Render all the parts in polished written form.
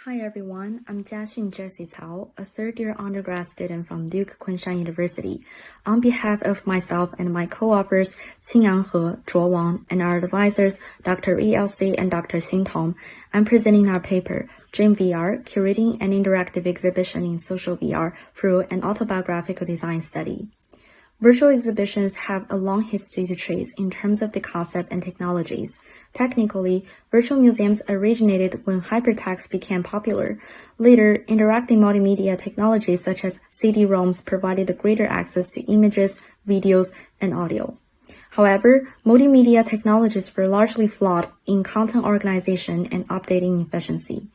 Hi everyone, I'm Jiaxun Cao, a third-year undergrad student from Duke Qingyang University. On behalf of myself and my co-authors Qingyang, Zhuo, Wang, and our advisors Dr. ELC and Dr. Tong, I'm presenting our paper, DreamVR, Curating an Interactive Exhibition in Social VR through an Autobiographical Design Study. Virtual exhibitions have a long history to trace in terms of the concept and technologies. Technically, virtual museums originated when hypertext became popular. Later, interactive multimedia technologies such as CD-ROMs provided greater access to images, videos, and audio. However, multimedia technologies were largely flawed in content organization and updating efficiency.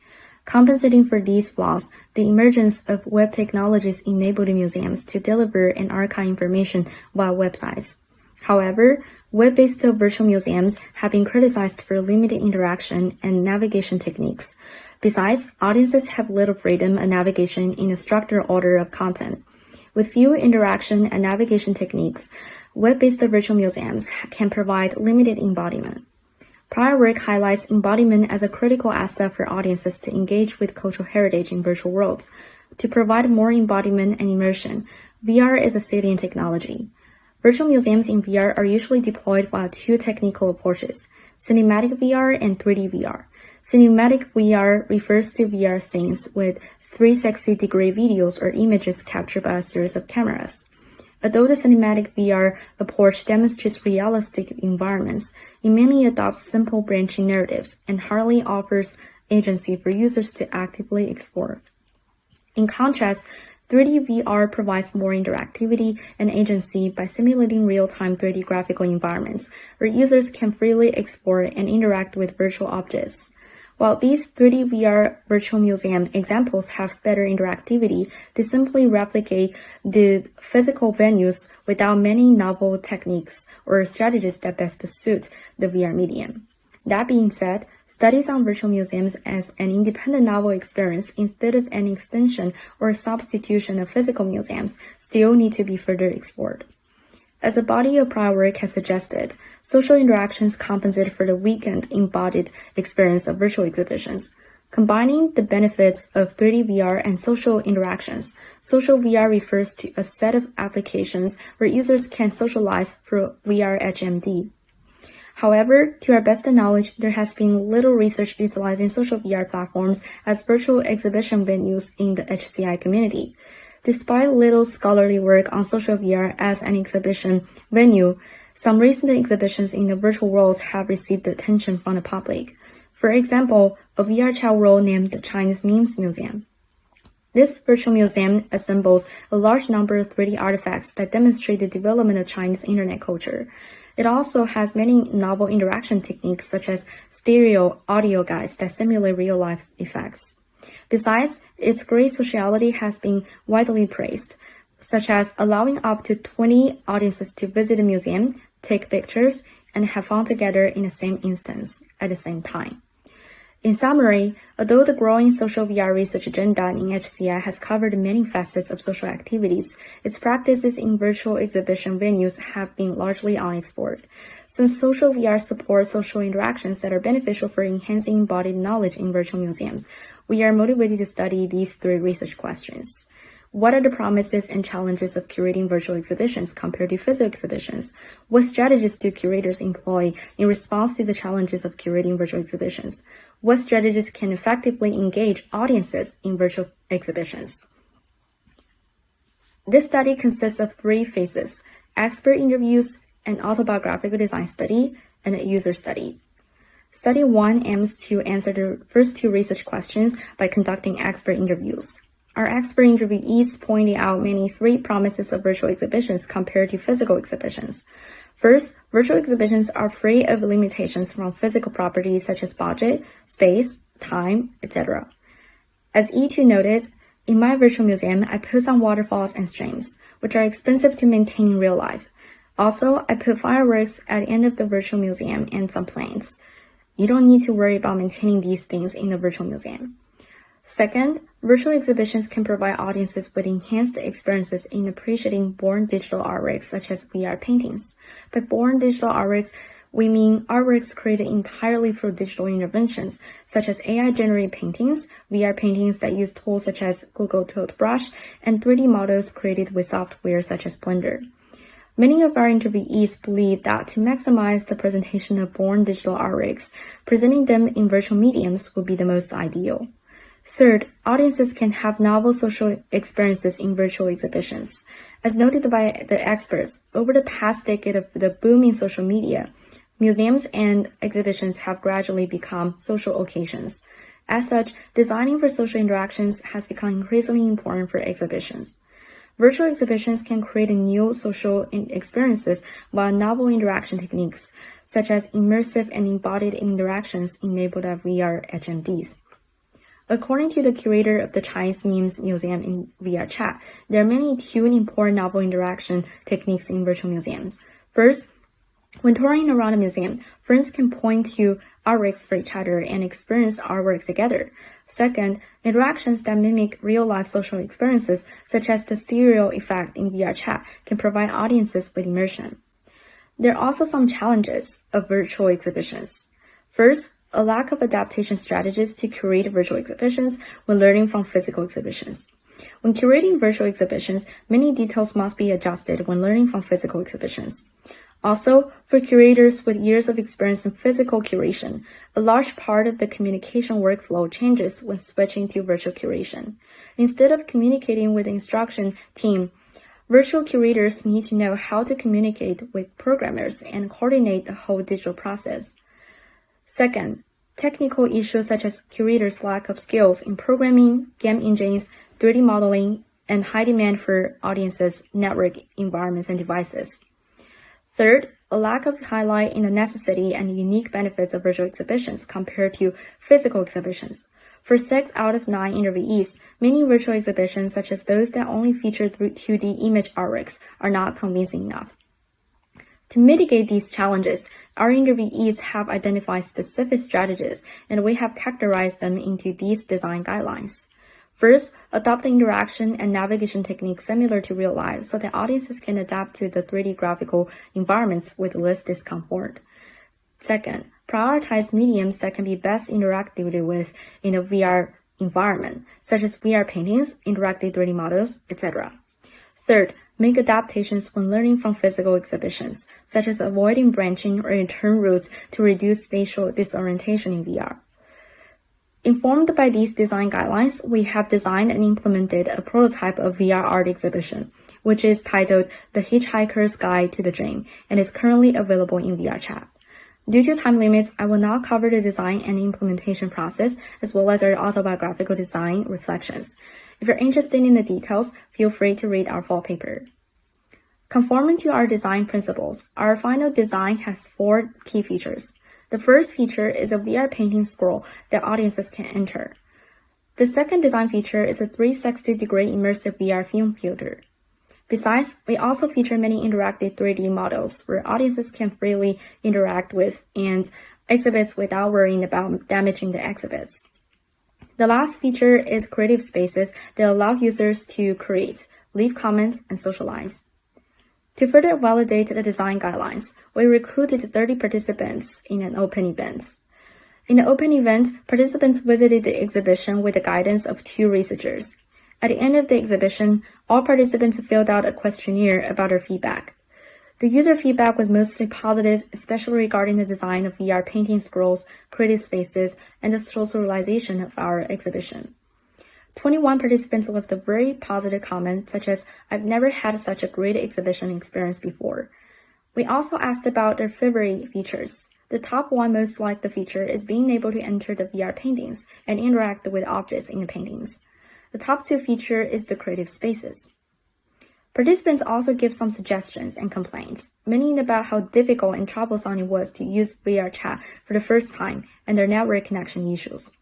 Compensating for these flaws, the emergence of web technologies enabled museums to deliver and archive information via websites. However, web-based virtual museums have been criticized for limited interaction and navigation techniques. Besides, audiences have little freedom of navigation in the structured order of content. With few interaction and navigation techniques, web-based virtual museums can provide limited embodiment. Prior work highlights embodiment as a critical aspect for audiences to engage with cultural heritage in virtual worlds. To provide more embodiment and immersion, VR is a salient technology. Virtual museums in VR are usually deployed via two technical approaches, cinematic VR and 3D VR. Cinematic VR refers to VR scenes with 360-degree videos or images captured by a series of cameras. Although the cinematic VR approach demonstrates realistic environments, it mainly adopts simple branching narratives and hardly offers agency for users to actively explore. In contrast, 3D VR provides more interactivity and agency by simulating real-time 3D graphical environments, where users can freely explore and interact with virtual objects. While these 3D VR virtual museum examples have better interactivity, they simply replicate the physical venues without many novel techniques or strategies that best suit the VR medium. That being said, studies on virtual museums as an independent novel experience instead of an extension or substitution of physical museums still need to be further explored. As a body of prior work has suggested, social interactions compensate for the weakened embodied experience of virtual exhibitions. Combining the benefits of 3D VR and social interactions, social VR refers to a set of applications where users can socialize through VRHMD. However, to our best knowledge, there has been little research utilizing social VR platforms as virtual exhibition venues in the HCI community. Despite little scholarly work on social VR as an exhibition venue, some recent exhibitions in the virtual worlds have received attention from the public. For example, a VRChat world named the Chinese Memes Museum. This virtual museum assembles a large number of 3D artifacts that demonstrate the development of Chinese internet culture. It also has many novel interaction techniques such as stereo audio guides that simulate real-life effects. Besides, its great sociality has been widely praised, such as allowing up to 20 audiences to visit the museum, take pictures, and have fun together in the same instance at the same time. In summary, although the growing social VR research agenda in HCI has covered many facets of social activities, its practices in virtual exhibition venues have been largely unexplored. Since social VR supports social interactions that are beneficial for enhancing embodied knowledge in virtual museums, we are motivated to study these three research questions. What are the promises and challenges of curating virtual exhibitions compared to physical exhibitions? What strategies do curators employ in response to the challenges of curating virtual exhibitions? What strategies can effectively engage audiences in virtual exhibitions? This study consists of three phases: expert interviews, an autobiographical design study, and a user study. Study 1 aims to answer the first two research questions by conducting expert interviews. Our expert interviewees pointed out many three promises of virtual exhibitions compared to physical exhibitions. First, virtual exhibitions are free of limitations from physical properties such as budget, space, time, etc. As E2 noted, in my virtual museum, I put some waterfalls and streams, which are expensive to maintain in real life. Also, I put fireworks at the end of the virtual museum and some planes. You don't need to worry about maintaining these things in the virtual museum. Second, virtual exhibitions can provide audiences with enhanced experiences in appreciating born digital artworks such as VR paintings. By born digital artworks, we mean artworks created entirely through digital interventions, such as AI-generated paintings, VR paintings that use tools such as Google Toothbrush, and 3D models created with software such as Blender. Many of our interviewees believe that to maximize the presentation of born digital artworks, presenting them in virtual mediums would be the most ideal. Third, audiences can have novel social experiences in virtual exhibitions. As noted by the experts, over the past decade of the boom in social media, museums and exhibitions have gradually become social occasions. As such, designing for social interactions has become increasingly important for exhibitions. Virtual exhibitions can create new social experiences while novel interaction techniques, such as immersive and embodied interactions enabled by VR HMDs. According to the curator of the Chinese Memes Museum in VRChat, there are many two important novel interaction techniques in virtual museums. First, when touring around a museum, friends can point to artworks for each other and experience artwork together. Second, interactions that mimic real-life social experiences, such as the stereo effect in VRChat, can provide audiences with immersion. There are also some challenges of virtual exhibitions. First, a lack of adaptation strategies to curate virtual exhibitions when learning from physical exhibitions. When curating virtual exhibitions, many details must be adjusted when learning from physical exhibitions. Also, for curators with years of experience in physical curation, a large part of the communication workflow changes when switching to virtual curation. Instead of communicating with the instruction team, virtual curators need to know how to communicate with programmers and coordinate the whole digital process. Second, technical issues such as curators' lack of skills in programming, game engines, 3D modeling, and high demand for audiences, network environments, and devices. Third, a lack of highlight in the necessity and unique benefits of virtual exhibitions compared to physical exhibitions. For 6 out of 9 interviewees, many virtual exhibitions, such as those that only feature 2D image artworks, are not convincing enough. To mitigate these challenges, our interviewees have identified specific strategies, and we have categorized them into these design guidelines. First, adopt the interaction and navigation techniques similar to real life so that audiences can adapt to the 3D graphical environments with less discomfort. Second, prioritize mediums that can be best interacted with in a VR environment, such as VR paintings, interactive 3D models, etc. Third, make adaptations when learning from physical exhibitions, such as avoiding branching or return routes to reduce spatial disorientation in VR. Informed by these design guidelines, we have designed and implemented a prototype of VR art exhibition, which is titled The Hitchhiker's Guide to the Dream and is currently available in VRChat. Due to time limits, I will now cover the design and implementation process, as well as our autobiographical design reflections. If you're interested in the details, feel free to read our full paper. Conforming to our design principles, our final design has 4 key features. The first feature is a VR painting scroll that audiences can enter. The second design feature is a 360-degree immersive VR film filter. Besides, we also feature many interactive 3D models where audiences can freely interact with and exhibits without worrying about damaging the exhibits. The last feature is creative spaces that allow users to create, leave comments, and socialize. To further validate the design guidelines, we recruited 30 participants in an open event. In the open event, participants visited the exhibition with the guidance of 2 researchers. At the end of the exhibition, all participants filled out a questionnaire about their feedback. The user feedback was mostly positive, especially regarding the design of VR painting scrolls, creative spaces, and the socialization of our exhibition. 21 participants left a very positive comment, such as, "I've never had such a great exhibition experience before." We also asked about their favorite features. The top one most liked the feature is being able to enter the VR paintings and interact with objects in the paintings. The top 2 feature is the creative spaces. Participants also give some suggestions and complaints, many about how difficult and troublesome it was to use VRChat for the first time and their network connection issues.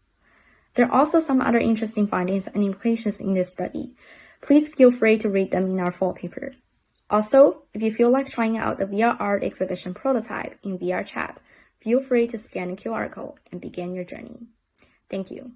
There are also some other interesting findings and implications in this study. Please feel free to read them in our full paper. Also, if you feel like trying out the VR art exhibition prototype in VRChat, feel free to scan the QR code and begin your journey. Thank you.